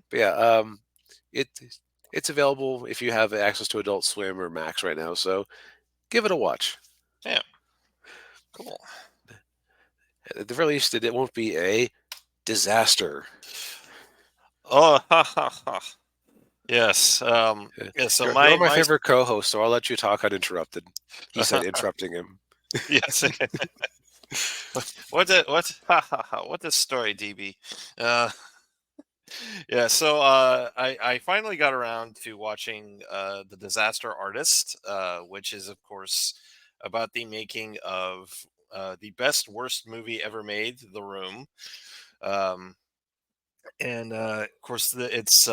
But yeah, it it's available if you have access to Adult Swim or Max right now. So give it a watch. Yeah, cool. At the very least, it won't be a disaster. Oh, ha, ha, ha. Yes. Yeah. Yeah. So You're my my favorite co-host, so I'll let you talk uninterrupted. He said, interrupting him. yes. What ha ha ha. What a story, DB. Uh, yeah. So I finally got around to watching the Disaster Artist, which is of course about the making of the best worst movie ever made, The Room. Um, and of course it's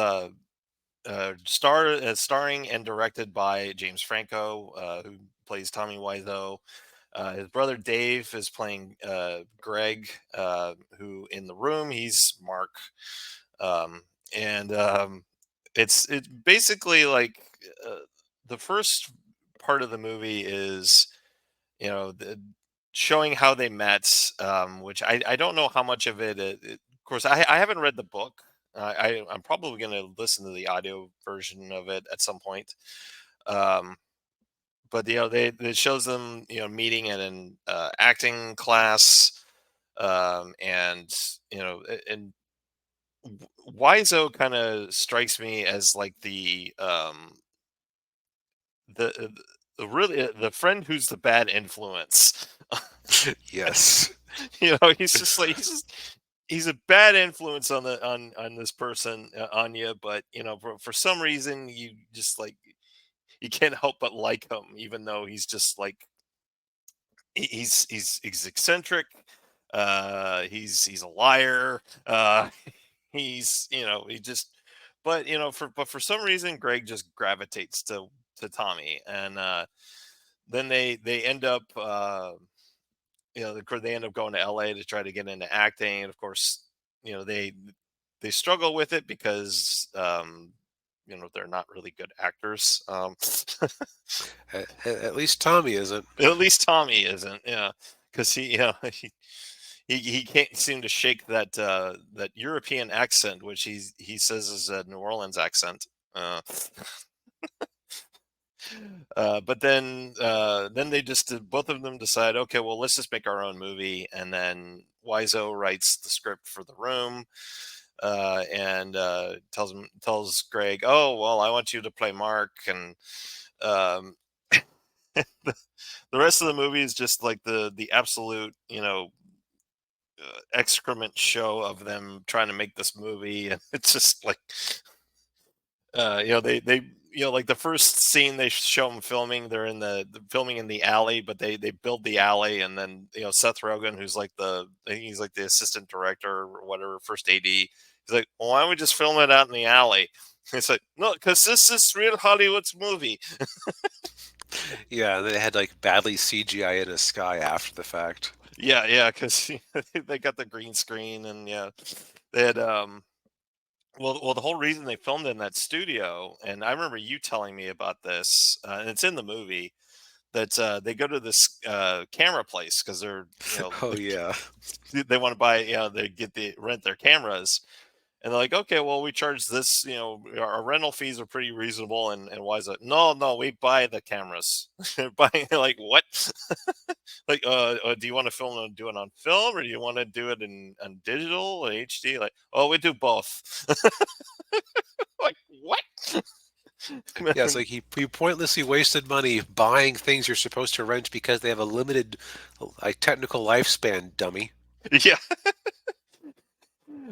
starring and directed by James Franco, who plays Tommy Wiseau. His brother Dave is playing Greg, who in The Room he's Mark, um, and it's basically like uh, the first part of the movie is showing how they met, which I don't know how much of of course, I haven't read the book. I'm probably going to listen to the audio version of it at some point. Um, but it shows them meeting in an acting class, and and Wiseau kind of strikes me as like the really the friend who's the bad influence. Yes. He's just like he's a bad influence on on this person, on you, but for some reason you just like you can't help but like him, even though he's just like he's eccentric, he's a liar, he's he just but for some reason Greg just gravitates to Tommy, and then they end up they end up going to LA to try to get into acting, and of course they struggle with it because they're not really good actors. At least Tommy isn't. At least Tommy isn't, yeah, because he he can't seem to shake that European accent, which he says is a New Orleans accent. uh, but then they just both of them decide, okay, well, let's just make our own movie, and then Wiseau writes the script for The Room, and tells Greg, oh well, I want you to play Mark, and um, the, the rest of the movie is just like the absolute excrement show of them trying to make this movie, and it's just like they like the first scene they show them filming, they're in the filming in the alley, but they build the alley, and then Seth Rogen, who's like I think he's like the assistant director or whatever, first AD, he's like, well, why don't we just film it out in the alley? It's like, no, because this is real Hollywood's movie. Yeah, they had like badly CGI in a sky after the fact. Yeah, because they got the green screen, and yeah, they had the whole reason they filmed in that studio, and I remember you telling me about this, and it's in the movie, that they go to this camera place because they're Oh yeah. they want to buy, they rent their cameras, and they're like, okay, well, we charge this, our rental fees are pretty reasonable, and why is it? No, we buy the cameras. Buying, like, what? Like, do you want to do it on film, or do you want to do it in on digital or HD? Like, oh, we do both. Like, what? Yeah, it's like he pointlessly wasted money buying things you're supposed to rent because they have a limited like technical lifespan, dummy. Yeah.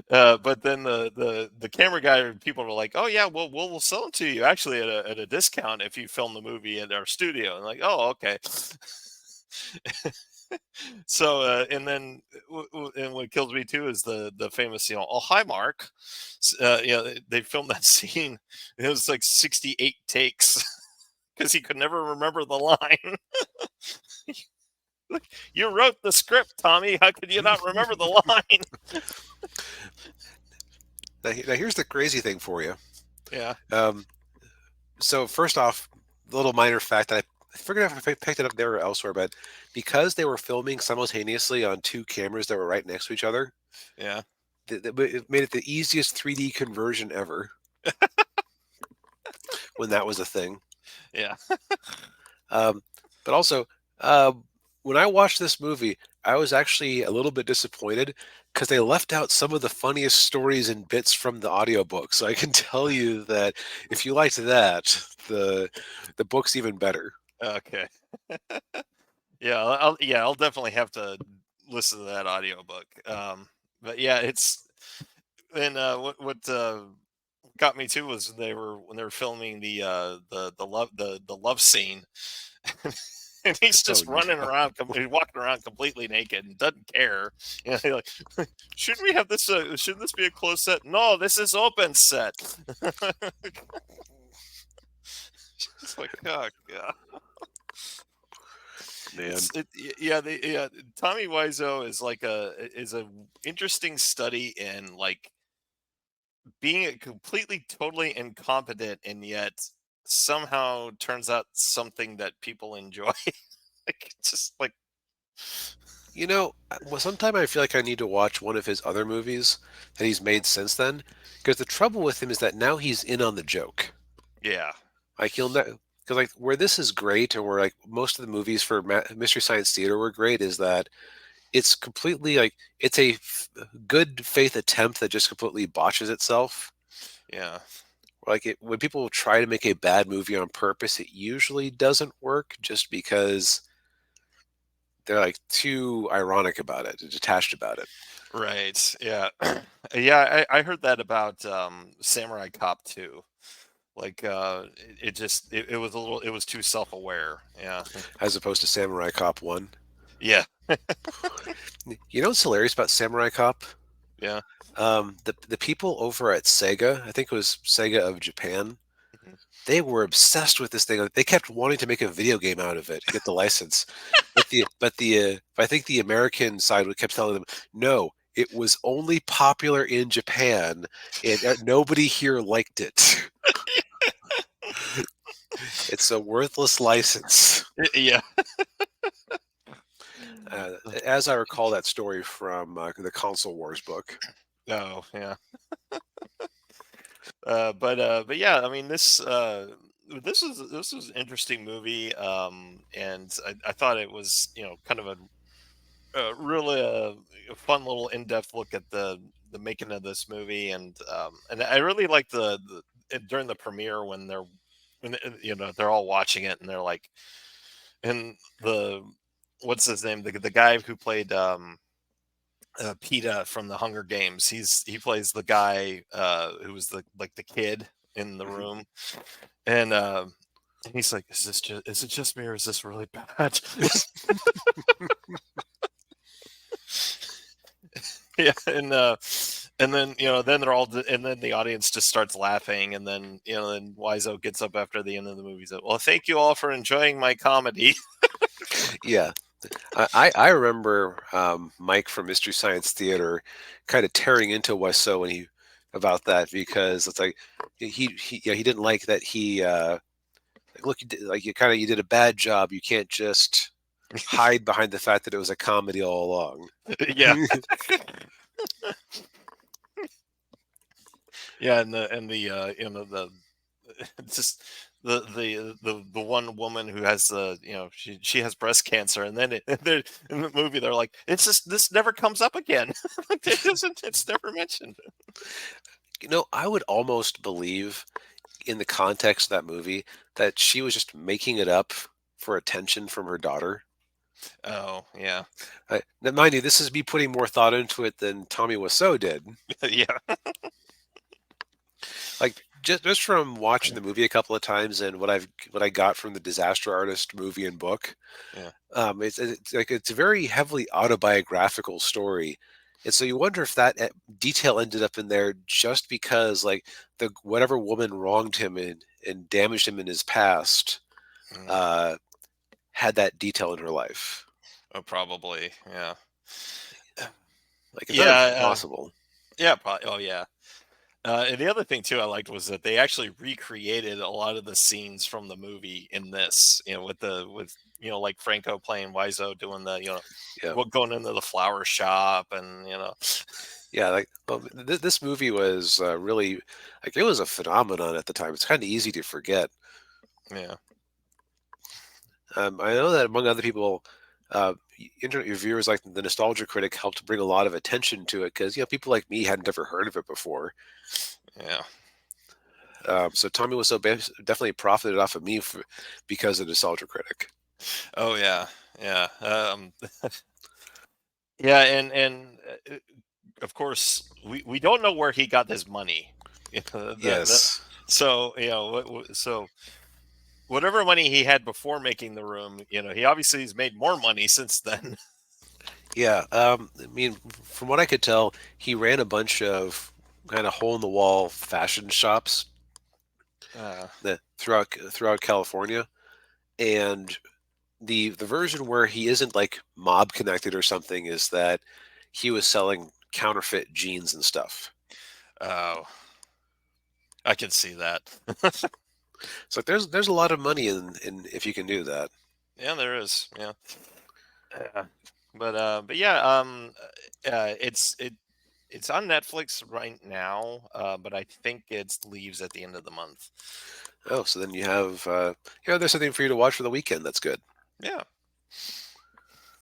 But then the camera guy and people were like, "Oh yeah, we'll sell it to you actually at a discount if you film the movie at our studio." And like, "Oh, okay." So and then and what kills me too is the famous, "Oh hi Mark." They filmed that scene. It was like 68 takes because he could never remember the line. You wrote the script, Tommy. How could you not remember the line? Now here's the crazy thing for you. Yeah. Um, so first off, a little minor fact that I forget if I picked it up there or elsewhere, but because they were filming simultaneously on two cameras that were right next to each other, Yeah. It made it the easiest 3D conversion ever when that was a thing. Yeah. Um, but also, uh, when I watched this movie, I was actually a little bit disappointed because they left out some of the funniest stories and bits from the audiobook. So I can tell you that if you liked that, the book's even better. Okay. Yeah, I'll definitely have to listen to that audiobook. But yeah, it's and what got me too was when they were filming the love scene, and he's Oh just running no. around, he's walking around completely naked and doesn't care. You know, like, should we have this? Should this be a closed set? No, this is open set. It's like, oh god. Man. Yeah, Tommy Wiseau is like a interesting study in like being a completely totally incompetent and yet somehow turns out something that people enjoy. Like just like Well, sometime I feel like I need to watch one of his other movies that he's made since then, because the trouble with him is that now he's in on the joke. yeah. Like he'll know, because like where this is great, and where like most of the movies for Mystery Science Theater were great, is that it's completely like it's a good faith attempt that just completely botches itself. Yeah. Like when people try to make a bad movie on purpose, it usually doesn't work just because they're like too ironic about it, detached about it. Right. Yeah. Yeah, I heard that about Samurai Cop too. Like it was a little it was too self-aware. Yeah. As opposed to Samurai Cop 1. Yeah. You know what's hilarious about Samurai Cop? Yeah. The people over at Sega, I think it was Sega of Japan, Mhm. they were obsessed with this thing. Like, they kept wanting to make a video game out of it, get the license. But I think the American side kept telling them, no, it was only popular in Japan, and nobody here liked it. It's a worthless license. Yeah. Uh, as I recall that story from the Console Wars book. Oh, yeah. But yeah, I mean this was an interesting movie, and I thought it was kind of really a fun little in depth look at the making of this movie, and I really like during the premiere when they're all watching it and they're like and the what's his name the guy who played PETA from the Hunger Games. He plays the guy who was the kid in the Mhm. room, and he's like, is it just me or is this really bad?" Yeah, and then then and then the audience just starts laughing, and then then Wiseau gets up after the end of the movie. Said, "Well, thank you all for enjoying my comedy." Yeah, I remember Mike from Mystery Science Theater kind of tearing into Wiseau when he about that because it's like he didn't like that he like, look, like you did a bad job. You can't just hide behind the fact that it was a comedy all along. Yeah, yeah, and the just the one woman who has she has breast cancer, and then in the movie they're like, it's just this never comes up again. It's never mentioned. I would almost believe in the context of that movie that she was just making it up for attention from her daughter. Oh yeah. Now, mind you, this is me putting more thought into it than Tommy Wiseau did. Yeah. Like just from watching the movie a couple of times and what I got from the Disaster Artist movie and book, Yeah. it's like it's a very heavily autobiographical story, and so you wonder if that detail ended up in there just because like the whatever woman wronged him and damaged him in his past Mm. uh, had that detail in her life. Oh, probably. Yeah. Like it's not Yeah. impossible. Yeah. Probably. Oh, yeah. And the other thing too I liked was that they actually recreated a lot of the scenes from the movie in this. With like Franco playing Wiseau doing the Yeah. going into the flower shop, and Yeah, like well, this movie was really like it was a phenomenon at the time. It's kind of easy to forget. Yeah. I know that among other people, internet reviewers like the Nostalgia Critic helped bring a lot of attention to it because people like me hadn't ever heard of it before. Yeah. So Tommy Wiseau definitely profited off of me because of Nostalgia Critic. Oh yeah. Yeah. Yeah. Of course, we don't know where he got his money. Yes. So so whatever money he had before making the room, he obviously has made more money since then. Yeah. I mean, from what I could tell, he ran a bunch of kind of hole in the wall fashion shops Uh, that throughout California, and the version where he isn't like mob connected or something is that he was selling counterfeit jeans and stuff. oh, I can see that. So like, there's a lot of money in if you can do that. Yeah, there is. Yeah. Yeah. But yeah, it's on Netflix right now, but I think it leaves at the end of the month. Oh, so then you have there's something for you to watch for the weekend. That's good. Yeah.